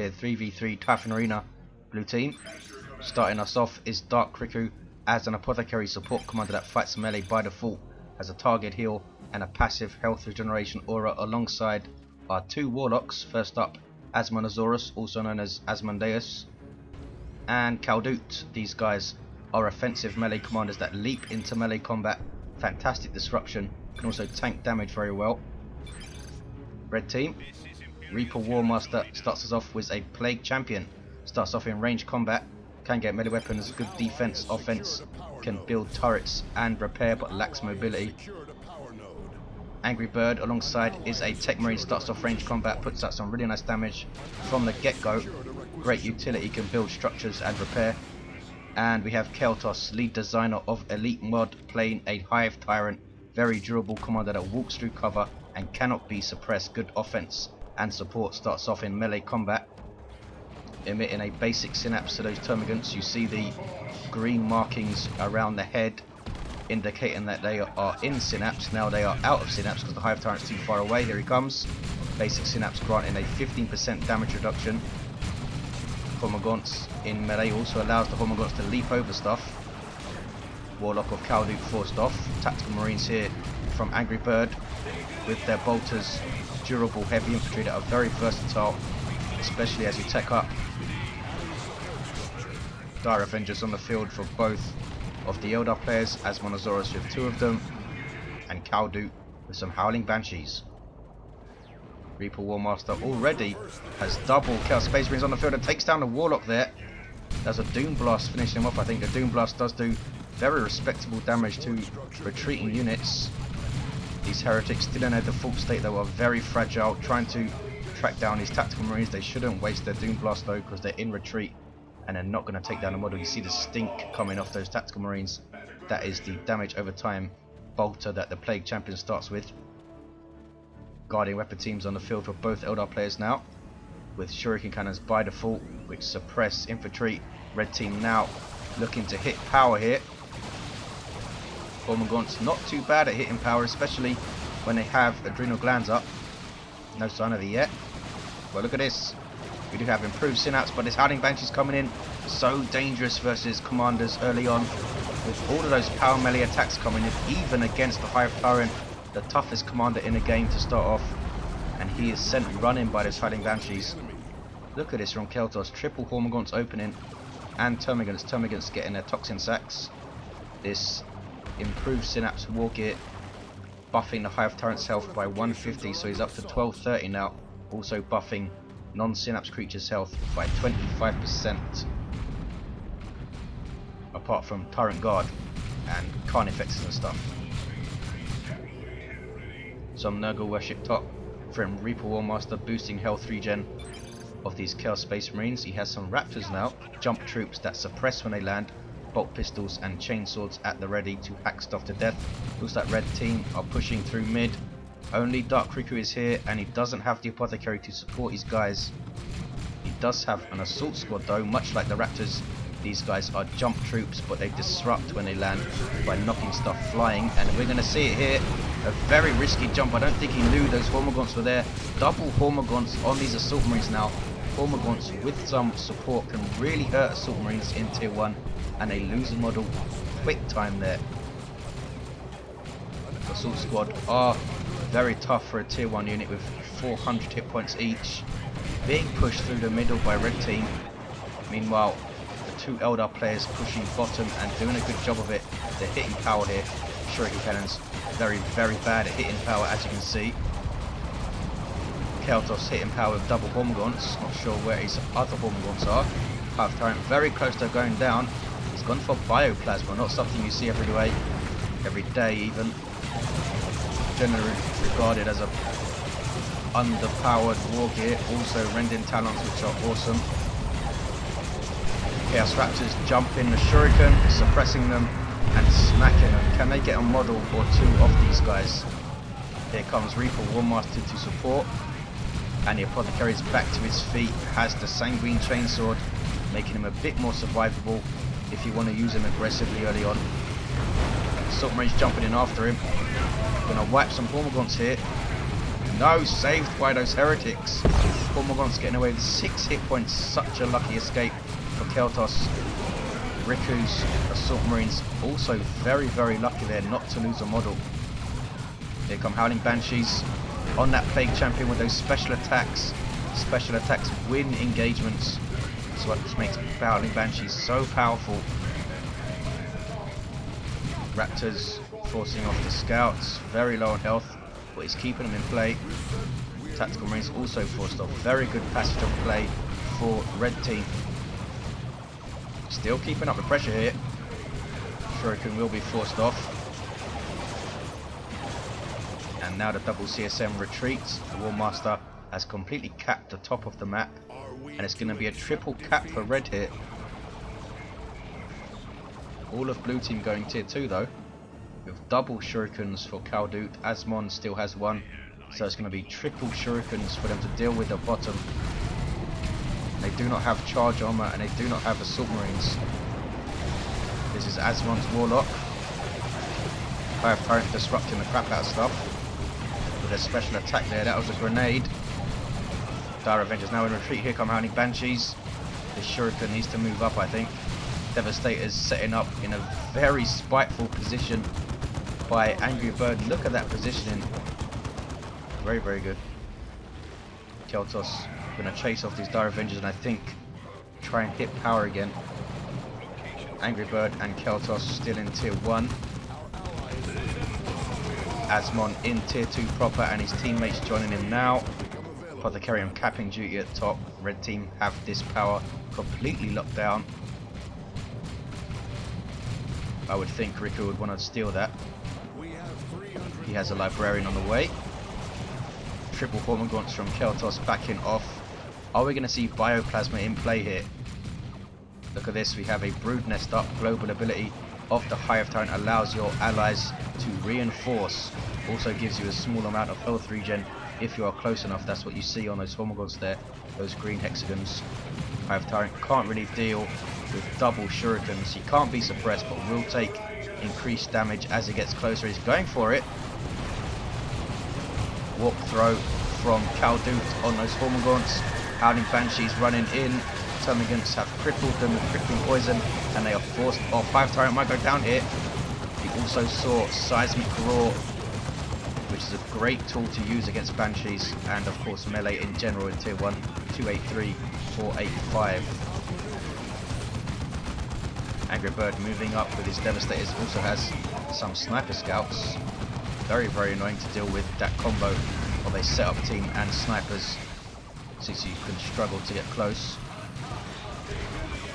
here, 3v3 Typhon Arena, blue team. Starting us off is Dark Riku as an Apothecary support commander that fights melee by default as a target heal and a passive health regeneration aura, alongside our two Warlocks. First up, Asmonozaurus, also known as Asmondeus, and Kaldoot. These guys are offensive melee commanders that leap into melee combat, fantastic disruption, can also tank damage very well. Red team, Riku Warmaster starts us off with a Plague Champion. Starts off in range combat, can get melee weapons, good defense, offense, can build turrets and repair but lacks mobility. Angry Bird alongside is a Techmarine, starts off range combat, puts out some really nice damage from the get-go. Great utility, can build structures and repair. And we have Caeltos, lead designer of Elite Mod, playing a Hive Tyrant, very durable commander that walks through cover and cannot be suppressed. Good offense and support, starts off in melee combat, emitting a basic synapse to those termagants. You see the green markings around the head indicating that they are in synapse. Now they are out of synapse because the Hive Tyrant's too far away. Here he comes. Basic synapse granting a 15% damage reduction. Hormagaunts in melee also allows the Hormagaunts to leap over stuff. Warlock of Kaldoot forced off. Tactical Marines here from Angry Bird with their bolters, durable heavy infantry that are very versatile, especially as you tech up. Dire Avengers on the field for both of the Eldar players, Asmonozaurus with two of them, and Kaldoot with some Howling Banshees. Riku Warmaster already has double Chaos Space Marines on the field and takes down the Warlock there. There's a Doom Blast finishing him off. I think the Doom Blast does do very respectable damage to retreating units. These heretics still in their default state, though, are very fragile, trying to track down these tactical marines. They shouldn't waste their Doom Blast though, because they're in retreat and they're not going to take down the model. You see the stink coming off those tactical marines. That is the damage over time bolter that the Plague Champion starts with. Guardian weapon teams on the field for both Eldar players now, with shuriken cannons by default, which suppress infantry. Red team now looking to hit power here. Hormagaunts not too bad at hitting power, especially when they have adrenal glands up. No sign of it yet. Well, look at this. We do have improved synapse, but this Howling Banshee's coming in so dangerous versus commanders early on, with all of those power melee attacks coming in, even against the Hive Tyrant, the toughest commander in the game to start off, and he is sent running by those Howling Banshees. Look at this from Caeltos, triple Hormagaunts opening, and Termagants getting their toxin sacks. This improved synapse war gear buffing the Hive Tyrant's health by 150, so he's up to 1230 now, also buffing non-synapse creatures' health by 25%, apart from Tyrant Guard and Carnifexes and stuff. Some Nurgle worship top from Riku Warmaster, boosting health regen of these Chaos Space Marines. He has some Raptors now, jump troops that suppress when they land, bolt pistols and chainswords at the ready to hack stuff to death. Looks like red team are pushing through mid. Only Dark Riku is here, and he doesn't have the Apothecary to support his guys. He does have an assault squad though, much like the Raptors. These guys are jump troops, but they disrupt when they land by knocking stuff flying, and we're going to see it here. A very risky jump. I don't think he knew those Hormagaunts were there. Double Hormagaunts on these Assault Marines now. Hormagaunts with some support can really hurt Assault Marines in tier 1, and they lose a model quick time there. The Assault Squad are very tough for a tier 1 unit with 400 hit points each, being pushed through the middle by red team. Meanwhile, the two Eldar players pushing bottom and doing a good job of it. They're hitting power here. Shuriken cannons very bad at hitting power, as you can see. Caeltos hitting power with double Hormagaunts. Not sure where his other Hormagaunts are. Hive Tyrant very close to going down. He's gone for Bioplasma, not something you see every day even. Generally regarded as a underpowered war gear. Also Rending Talons, which are awesome. Chaos Raptors jump in the Shuriken, suppressing them and smacking them. Can they get a model or two of these guys? Here comes Riku Warmaster to support, and the Apothecary is back to his feet, has the Sanguine Chainsword, making him a bit more survivable if you want to use him aggressively early on. Assault Marines jumping in after him. Gonna wipe some Hormagaunts here. No, saved by those heretics. Warmogont's getting away with 6 hit points. Such a lucky escape for Caeltos. Riku's Assault Marines also very, very lucky there not to lose a model. Here come Howling Banshees on that Plague Champion with those special attacks. Special attacks win engagements. That's what makes Howling Banshees so powerful. Raptors forcing off the scouts, very low on health, but he's keeping them in play. Tactical Marines also forced off. Very good passage of play for red team. Still keeping up the pressure here. Shuriken will be forced off. And now the double CSM retreats. The Warmaster has completely capped the top of the map. And it's going to be a triple cap for red here. All of blue team going tier 2 though. With double shurikens for Kaldoot. Asmon still has one. So it's going to be triple shurikens for them to deal with the bottom. They do not have charge armor and they do not have assault marines. This is Asmon's Warlock. Hive Tyrant disrupting the crap out of stuff. With a special attack there, that was a grenade. Dire Avengers now in retreat. Here come Howling Banshees. The shuriken needs to move up, I think. Devastator's setting up in a very spiteful position by Angry Bird. Look at that positioning. Very, very good. Caeltos going to chase off these Dire Avengers and I think try and hit power again. Angry Bird and Caeltos still in tier 1. Asmon in tier 2 proper and his teammates joining him now. Apothecary on capping duty at top. Red team have this power completely locked down. I would think Riku would want to steal that. He has a librarian on the way. Triple Hormagaunts from Caeltos backing off. Are we going to see Bioplasma in play here? Look at this, we have a brood nest up. Global ability of the Hive Tyrant allows your allies to reinforce. Also gives you a small amount of health regen if you are close enough. That's what you see on those Hormagaunts there, those green hexagons. Hive Tyrant can't really deal with double shurikens. He can't be suppressed but will take increased damage as he gets closer. He's going for it. Warp throw from Kaldoot on those Hormagaunts. Howling Banshees running in. Termagants have crippled them with crippling poison and they are forced off. Hive Tyrant might go down here. We also saw Seismic Roar, which is a great tool to use against Banshees, and of course melee in general in tier 1. 283, 485. Angry Bird moving up with his Devastators, also has some Sniper Scouts. Very, very annoying to deal with that combo of a setup team and snipers, since you can struggle to get close.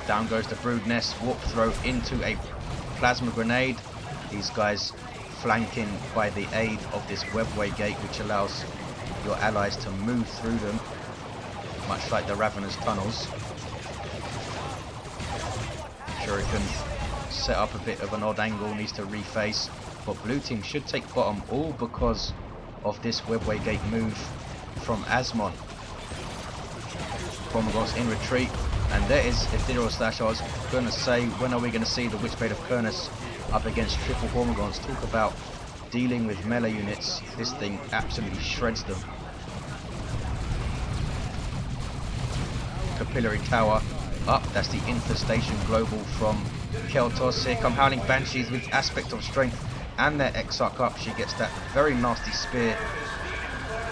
Down goes the brood nest. Warp throw into a plasma grenade. These guys flanking by the aid of this webway gate, which allows your allies to move through them, much like the Ravenous tunnels. Shuriken set up a bit of an odd angle, needs to reface, but blue team should take bottom, all because of this webway gate move from Asmon. Hormagaunts in retreat, and there is Ethereal Slash. I was going to say, when are we going to see the Witchblade of Kernus up against triple Hormagaunts? Talk about dealing with melee units. This thing absolutely shreds them. Capillary Tower up. That's the Infestation Global from Caeltos. Here come Howling Banshees with Aspect of Strength and their Exarch up. She gets that very nasty spear,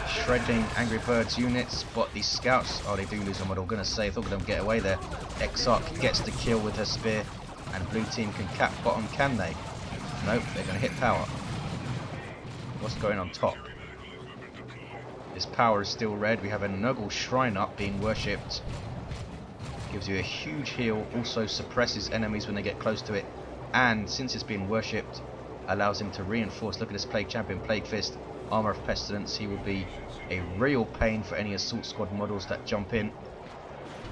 shredding Angry Bird's units, but these scouts, oh, they do lose a model. I'm gonna say, I thought them get away there. Exarch gets the kill with her spear, and blue team can cap bottom, can they? Nope, they're gonna hit power. What's going on top? This power is still red. We have a Nurgle Shrine up being worshipped. Gives you a huge heal, also suppresses enemies when they get close to it, and since it's being worshipped, allows him to reinforce. Look at this Plague Champion, Plague Fist, Armor of Pestilence. He will be a real pain for any Assault Squad models that jump in.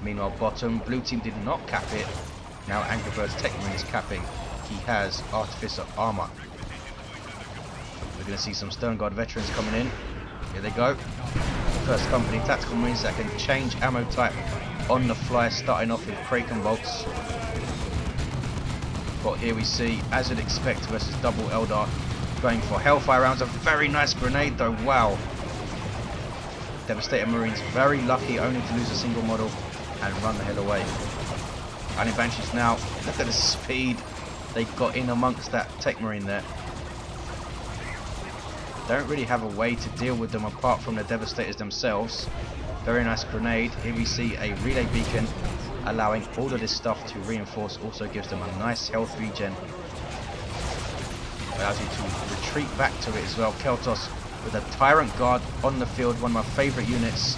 Meanwhile, bottom, blue team did not cap it. Now Angry Bird's Techmarine is capping. He has Artificer Armor. We're going to see some Stone Guard veterans coming in. Here they go. First company, Tactical Marines that can change ammo type on the fly, starting off with Kraken Bolts. But here we see, as you'd expect versus double Eldar, going for Hellfire rounds. A very nice grenade though, wow. Devastator Marines very lucky only to lose a single model and run the hell away. Iron Banshees now, look at the speed they got in amongst that Techmarine there. Don't really have a way to deal with them apart from the Devastators themselves. Very nice grenade. Here we see a relay beacon allowing all of this stuff to reinforce. Also gives them a nice health regen. Allows you to retreat back to it as well. Caeltos with a Tyrant Guard on the field, one of my favourite units.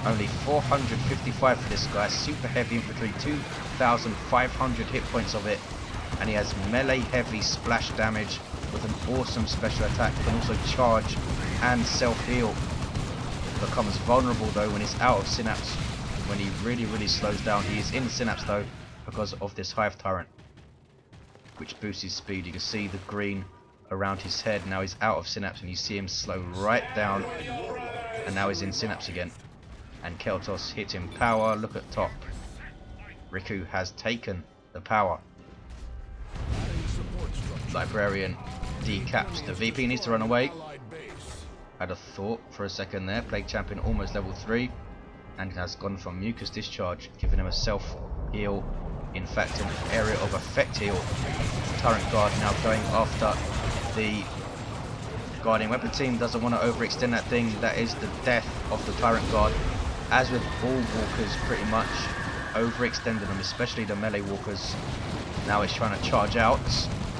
Only 455 for this guy. Super heavy infantry, 2,500 hit points of it. And he has melee heavy splash damage with an awesome special attack. Can also charge and self-heal. Becomes vulnerable though when he's out of synapse. When he really slows down. He is in synapse though because of this Hive Tyrant, which boosts his speed. You can see the green around his head. Now he's out of synapse and you see him slow right down, and now he's in synapse again. And Caeltos hit him power. Look at top. Riku has taken the power. Librarian decaps the VP. Needs to run away. Had a thought for a second there. Plague Champion almost level 3 and has gone from mucus discharge, giving him a self heal. In fact, an area of effect heal. Tyrant Guard now going after the Guardian Weapon team. Doesn't want to overextend that thing. That is the death of the Tyrant Guard. As with all walkers, pretty much overextended them, especially the melee walkers. Now it's trying to charge out,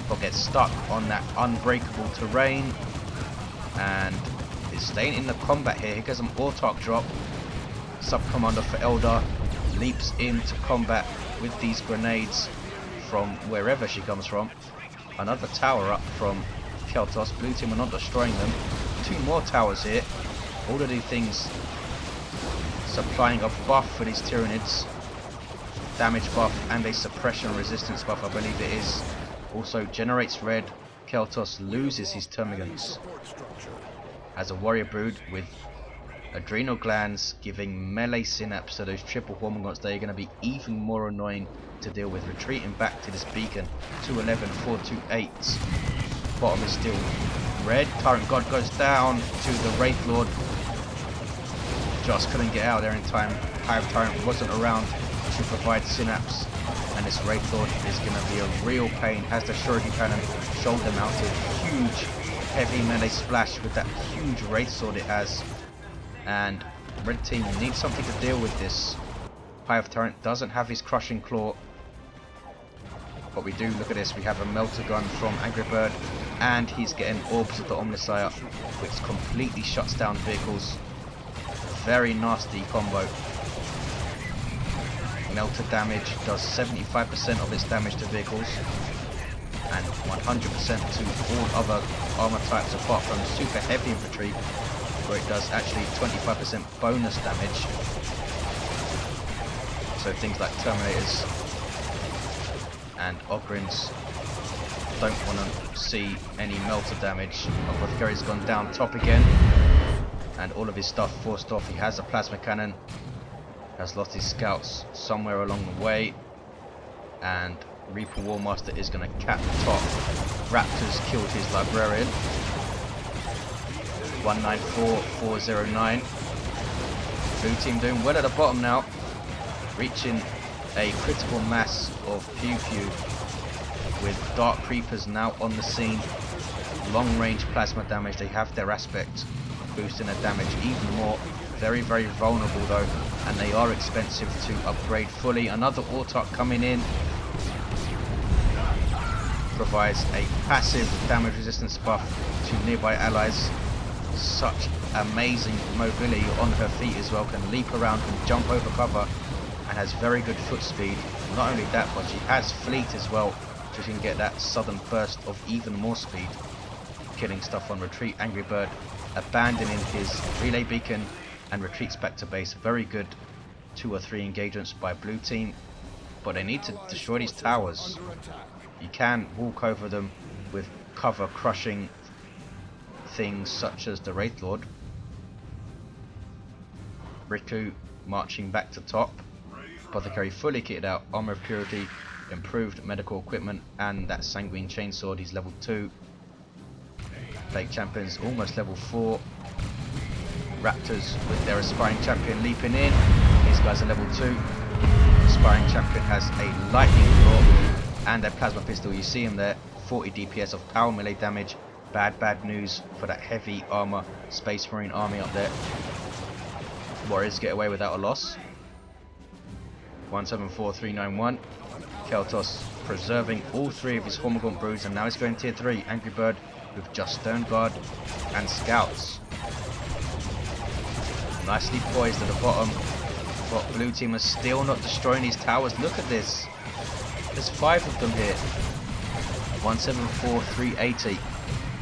but gets stuck on that unbreakable terrain, and is staying in the combat here. He gets an Autarch drop. Sub Commander for Eldar leaps into combat with these grenades from wherever she comes from. Another tower up from Caeltos. Blue team are not destroying them. 2 more towers here. All of these things supplying a buff for these Tyranids. Damage buff and a suppression resistance buff, I believe it is. Also generates red. Caeltos loses his termagants. As a warrior brood with adrenal glands giving melee synapse to those triple Hormagaunts, they're going to be even more annoying to deal with. Retreating back to this beacon. 211, 428. Bottom is still red. Tyrant God goes down to the Wraith Lord. Just couldn't get out there in time. Hive Tyrant wasn't around to provide synapse, and this Wraith Lord is going to be a real pain. Has the Shuriken Cannon, shoulder mounted, huge heavy melee splash with that huge Wraith Sword it has. And red team needs something to deal with this. Hive Tyrant doesn't have his crushing claw, but we do. Look at this, we have a melter gun from Angry Bird, and he's getting orbs of the Omnissiah, which completely shuts down vehicles. Very nasty combo. Melter damage does 75% of its damage to vehicles and 100% to all other armor types apart from super heavy infantry, where it does actually 25% bonus damage. So things like Terminators and Ogryns don't want to see any melter damage. Apothecary's gone down top again, and all of his stuff forced off. He has a plasma cannon, has lost his scouts somewhere along the way, and Reaper Warmaster is going to cap the top. Raptors killed his Librarian. 194409. Blue team doing well at the bottom now, reaching a critical mass of Pew Pew with Dark Creepers now on the scene. Long range plasma damage, they have their aspect, boosting their damage even more. Very vulnerable though, and they are expensive to upgrade fully. Another Autarch coming in provides a passive damage resistance buff to nearby allies. Such amazing mobility on her feet as well, can leap around and jump over cover, and has very good foot speed. Not only that, but she has fleet as well, so she can get that sudden burst of even more speed, killing stuff on retreat. Angry Bird abandoning his relay beacon and retreats back to base. Very good 2 or 3 engagements by blue team, but they need to destroy these towers. You can walk over them with cover crushing things such as the Wraith Lord. Riku marching back to top. Apothecary fully kitted out, armor of purity, improved medical equipment, and that sanguine chainsword. He's level 2. Plague Champion's almost level 4. Raptors with their aspiring champion leaping in. These guys are level 2. Aspiring champion has a lightning claw and a plasma pistol. You see him there, 40 DPS of power melee damage. Bad news for that heavy armor Space Marine army up there. Warriors get away without a loss. 174391. Caeltos preserving all 3 of his Hormigaunt broods, and now he's going tier 3. Angry Bird with just Stone Guard and Scouts. Nicely poised at the bottom. But blue team is still not destroying these towers. Look at this. There's 5 of them here. 174380.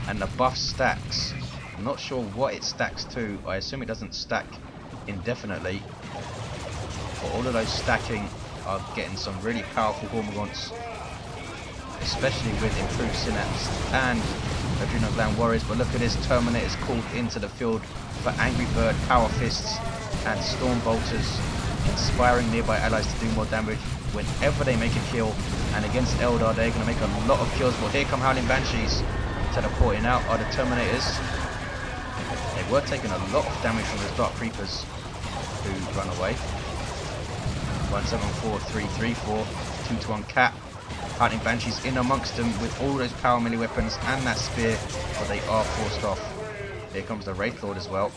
And the buff stacks. I'm not sure what it stacks to. I assume it doesn't stack indefinitely. But all of those stacking are getting some really powerful Hormagaunts, especially with improved synapse and Adrenal Gland Warriors. But look at this, Terminators called into the field for Angry Bird, Power Fists and Storm Bolters, inspiring nearby allies to do more damage whenever they make a kill. And against Eldar they're going to make a lot of kills. But here come Howling Banshees teleporting out are the Terminators. They were taking a lot of damage from those Dark Creepers who run away. 174334, 2-to-1 cap. Howling Banshees in amongst them with all those power melee weapons and that spear, but they are forced off. Here comes the Wraith Lord as well.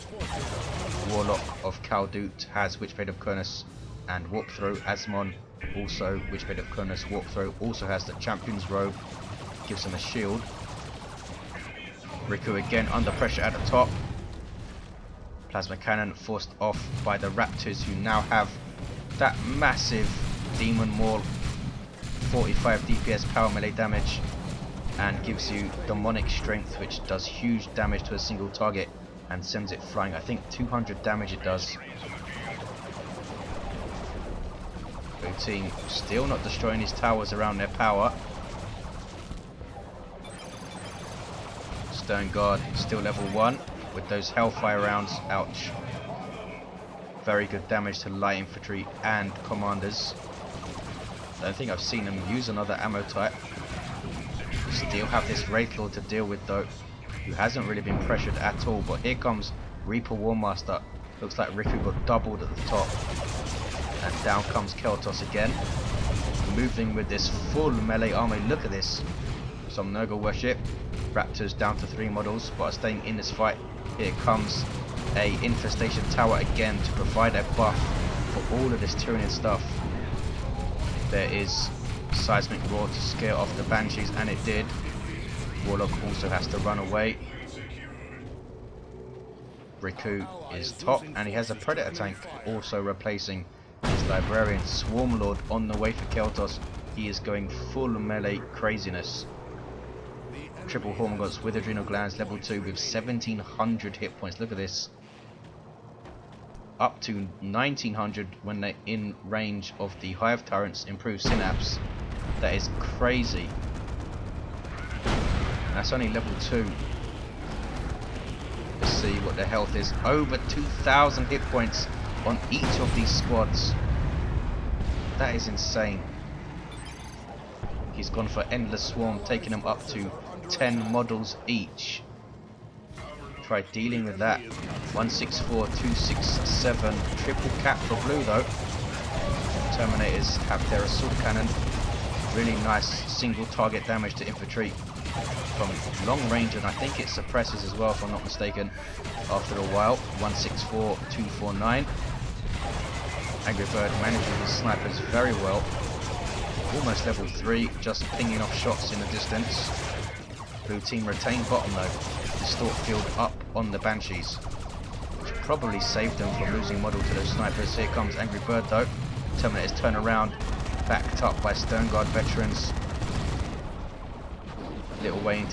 Warlock of Kaldoot has Witchblade of Kurnus and Warp Throw. Asmon also Witchblade of Kurnus, Warp Throw, also has the Champion's Robe, gives him a shield. Riku again under pressure at the top. Plasma Cannon forced off by the Raptors, who now have that massive Demon Maul, 45 DPS power melee damage, and gives you Demonic Strength, which does huge damage to a single target and sends it flying. I think 200 damage it does. Blue team still not destroying these towers around their power. Stone Guard still level 1 with those Hellfire rounds. Ouch. Very good damage to light infantry and commanders. I don't think I've seen them use another ammo type. Still have this Wraith Lord to deal with though, who hasn't really been pressured at all. But here comes Reaper Warmaster. Looks like Riku got doubled at the top. And down comes Caeltos again. Moving with this full melee army. Look at this. Some Nurgle worship. Raptors down to 3 models, but are staying in this fight. Here comes a Infestation Tower again to provide a buff for all of this Tyranid stuff. There is Seismic Roar to scare off the Banshees, and it did. Warlock also has to run away. Riku is top, and he has a Predator tank also replacing his Librarian. Swarm Lord on the way for Caeltos. He is going full melee craziness. Triple Hormagaunts with Adrenal Glands, level 2 with 1700 hit points. Look at this. Up to 1900 when they're in range of the Hive Tyrant's improved synapse. That is crazy. That's only level 2. Let's see what their health is. Over 2000 hit points on each of these squads. That is insane. He's gone for Endless Swarm, taking them up to 10 models each. Try dealing with that. 164, 267, triple cap for blue though. Terminators have their assault cannon. Really nice single target damage to infantry from long range, and I think it suppresses as well if I'm not mistaken after a while. 164, 249. Angry Bird manages his snipers very well. Almost level 3, just pinging off shots in the distance. Blue team retain bottom though. Distort field up on the Banshees, which probably saved them from losing model to those snipers. Here comes Angry Bird though. Terminators turn around, backed up by Stone Guard veterans. Little way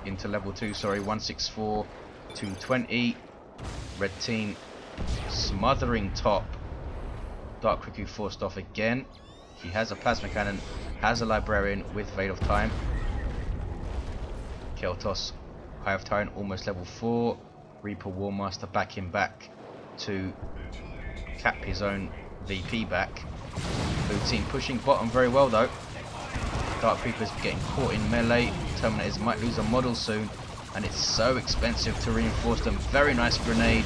into level 2, sorry. 164, 220. Red team smothering top. Dark Riku forced off again. He has a Plasma Cannon, has a Librarian with Veil of Time. Caeltos, Hive Tyrant almost level 4. Reaper Warmaster backing back to cap his own VP back. Blue team pushing bottom very well though. Dark Creepers getting caught in melee. Terminators might lose a model soon, and it's so expensive to reinforce them. Very nice grenade.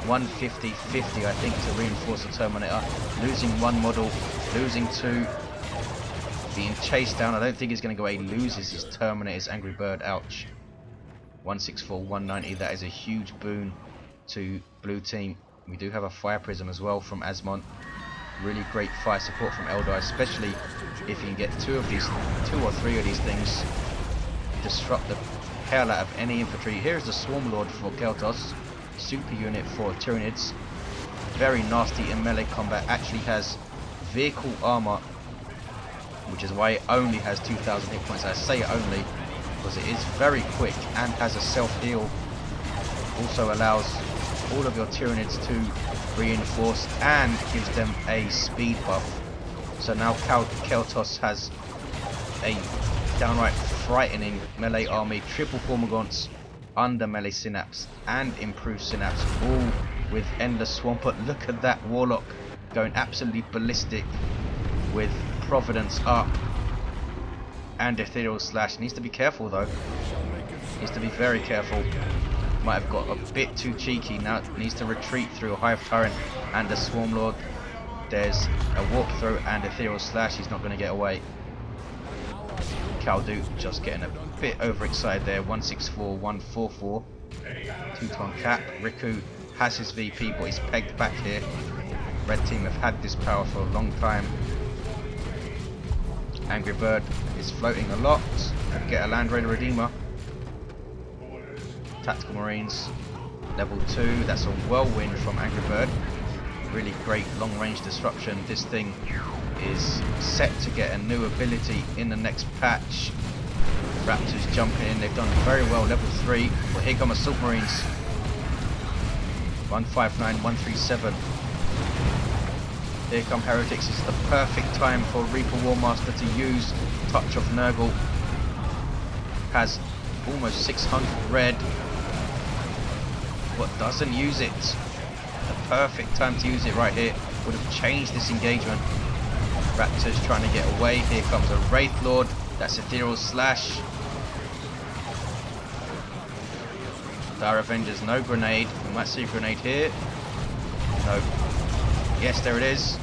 150-50, I think, to reinforce the Terminator. Losing one model, losing two, being chased down. I don't think he's going to go away. He loses his Terminator, his Angry Bird. Ouch. 164, 190. That is a huge boon to blue team. We do have a Fire Prism as well from Asmon. Really great fire support from Eldar, especially if you can get two or three of these things. Disrupt the hell out of any infantry. Here's the Swarm Lord for Caeltos. Super unit for Tyranids. Very nasty in melee combat. Actually has vehicle armor, which is why it only has 2,000 hit points. I say only because it is very quick and has a self-heal. Also allows all of your Tyranids to reinforce and gives them a speed buff. So now Caeltos has a downright frightening melee army. Triple Formagants under melee synapse and improved synapse, all with endless swamp. But look at that Warlock going absolutely ballistic with Providence up and Ethereal Slash. Needs to be careful though. Needs to be very careful. Might have got a bit too cheeky. Now needs to retreat through a Hive Tyrant and a Swarm Lord. There's a walkthrough and Ethereal Slash. He's not going to get away. Kaldoot just getting a bit overexcited there. 164, 144. 2-ton cap. Riku has his VP, but he's pegged back here. Red team have had this power for a long time. Angry Bird is floating a lot. And get a Land Raider Redeemer. Tactical Marines, level 2. That's a whirlwind from Angry Bird. Really great long range disruption. This thing is set to get a new ability in the next patch. Raptors jumping in. They've done very well. Level 3. Well, here come Assault Marines. 159, 137. Here come Heretics. This is the perfect time for Reaper Warmaster to use Touch of Nurgle. Has almost 600 red, but doesn't use it. The perfect time to use it right here. Would have changed this engagement. Raptors trying to get away. Here comes a Wraith Lord. That's Ethereal Slash. Dire Avengers, no grenade. We might see a grenade here. No. Yes, there it is.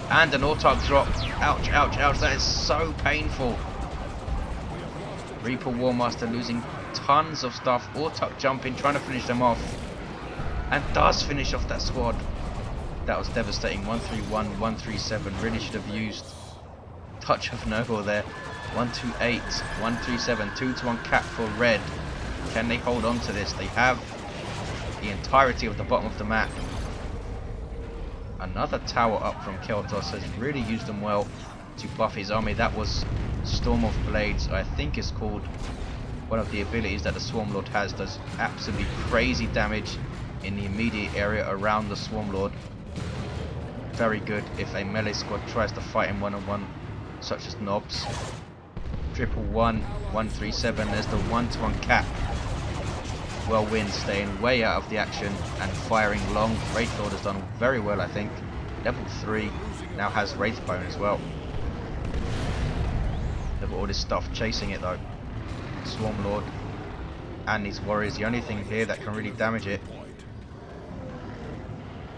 And an Autarch drop. Ouch, ouch, ouch. That is so painful. Reaper Warmaster losing tons of stuff. Autarch jumping, trying to finish them off. And does finish off that squad. That was devastating. 131, 137. Really should have used Touch of Nurgle there. 128, 137. 2-1 cap for red. Can they hold on to this? They have the entirety of the bottom of the map. Another tower up from Caeltos has really used them well to buff his army. That was Storm of Blades, I think it's called. One of the abilities that the Swarm Lord has. Does absolutely crazy damage in the immediate area around the Swarm Lord. Very good if a melee squad tries to fight him one-on-one, such as Knobs. 111, 137. There's the 1-1 cap. Whirlwind staying way out of the action and firing long. Wraith Lord has done very well, I think. Level 3 now has Wraithbone as well. Look at all this stuff chasing it though. Swarm Lord and these warriors. The only thing here that can really damage it.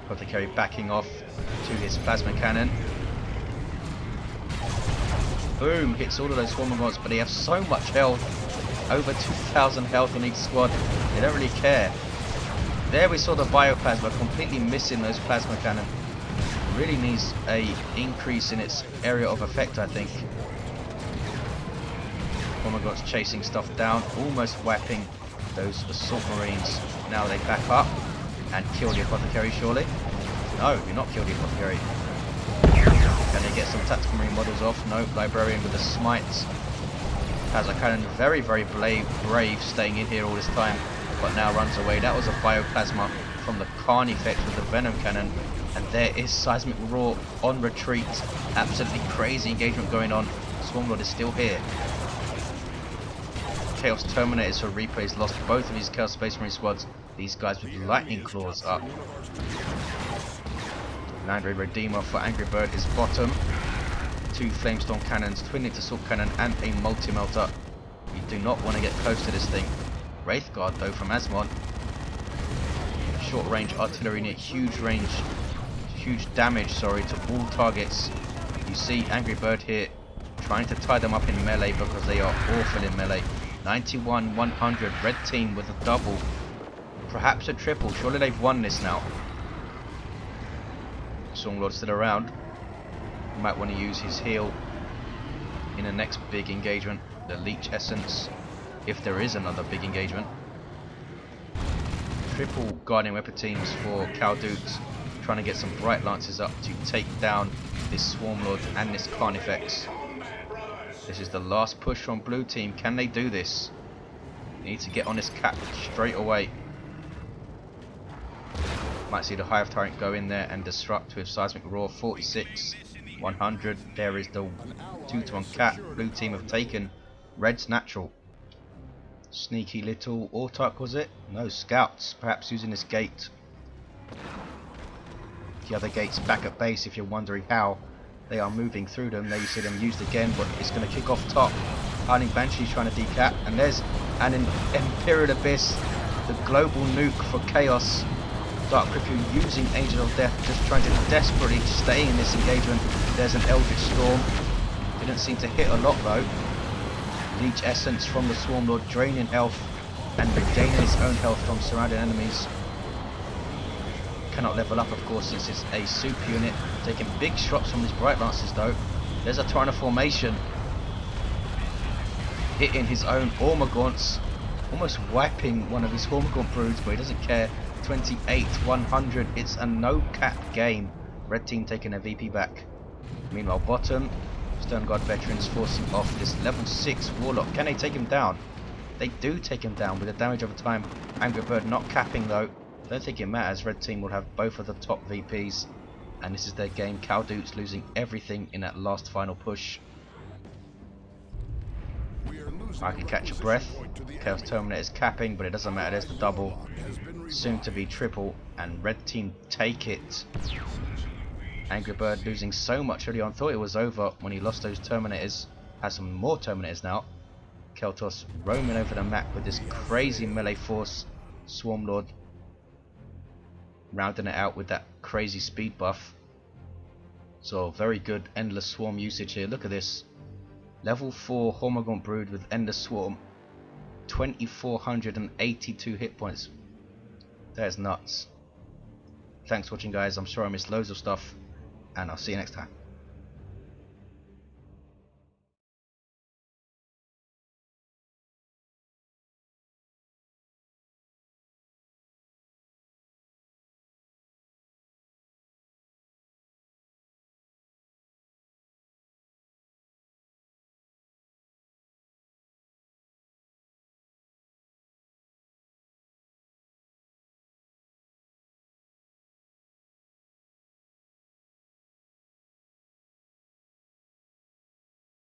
Apothecary backing off to his plasma cannon. Boom! Hits all of those Swarm Lords, but they have so much health. Over 2,000 health on each squad. They don't really care. There we saw the Bioplasma completely missing those plasma cannon. Really needs a increase in its area of effect, I think. Oh my god, it's chasing stuff down, almost wiping those Assault Marines. Now they back up and kill the Apothecary, surely? No, do not kill the Apothecary. Can they get some Tactical Marine models off? No, Librarian with the Smites. Plasma Cannon, very, very brave staying in here all this time, but now runs away. That was a Bioplasma from the Karn effect with the Venom Cannon. And there is Seismic Roar on retreat. Absolutely crazy engagement going on. Swarmlord is still here. Chaos Terminators for replays lost both of his Chaos Space Marine squads. These guys with Lightning Claws up. Land Raider Redeemer for Angry Bird is bottom. 2 Flamestorm Cannons, Twin Assault Cannon and a Multi-Melter. You do not want to get close to this thing. Wraith Guard though from Asmon. short range artillery unit, huge damage, sorry, to all targets. You see Angry Bird here trying to tie them up in melee because they are awful in melee. 91, 100, red team with a double, perhaps a triple. Surely they've won this now. Swarmlord's still around. He might want to use his heal in the next big engagement, the Leech Essence, if there is another big engagement. Triple Guardian Weapon teams for Caldoots, trying to get some Bright Lances up to take down this Swarmlord and this Carnifex. This is the last push from blue team. Can they do this? They need to get on this cap straight away. Might see the Hive Tyrant go in there and disrupt with Seismic Roar. 46, 100. There is the 2-to-1 cap. Blue team have taken red's natural. Sneaky little Autark, was it? No, scouts. Perhaps using this gate. The other gate's back at base if you're wondering how. They are moving through them. There you see them used again, but it's going to kick off top. Hiding Banshee's trying to decap, and there's an Imperial Abyss, the global nuke for Chaos. Dark Riku using Angel of Death, just trying to desperately stay in this engagement. There's an Eldritch Storm. Didn't seem to hit a lot though. Leech Essence from the Swarmlord, draining health and regaining his own health from surrounding enemies. Cannot level up, of course, since it's a super unit. Taking big shots from his Bright Lances though. There's a Tyrant formation. Hitting his own Ormagaunts. Almost wiping one of his Hormagaunt broods, but he doesn't care. 28, 100. It's a no cap game. Red team taking their VP back. Meanwhile, bottom, Stone Guard veterans forcing off this level 6 Warlock. Can they take him down? They do take him down with the damage over time. Angry Bird not capping though. Don't think it matters. Red team will have both of the top VPs, and this is their game. Caldoots losing everything in that last final push. I can catch a breath. Chaos Terminator is capping, but it doesn't matter. There's the double, soon to be triple, and red team take it. Angry Bird losing so much early on. Thought it was over when he lost those Terminators. Has some more Terminators now. Caeltos roaming over the map with this crazy melee force. Swarmlord rounding it out with that crazy speed buff. So very good Endless Swarm usage here. Look at this. Level 4 Hormagaunt Brood with Endless Swarm. 2482 hit points. That is nuts. Thanks for watching, guys. I'm sure I missed loads of stuff, and I'll see you next time.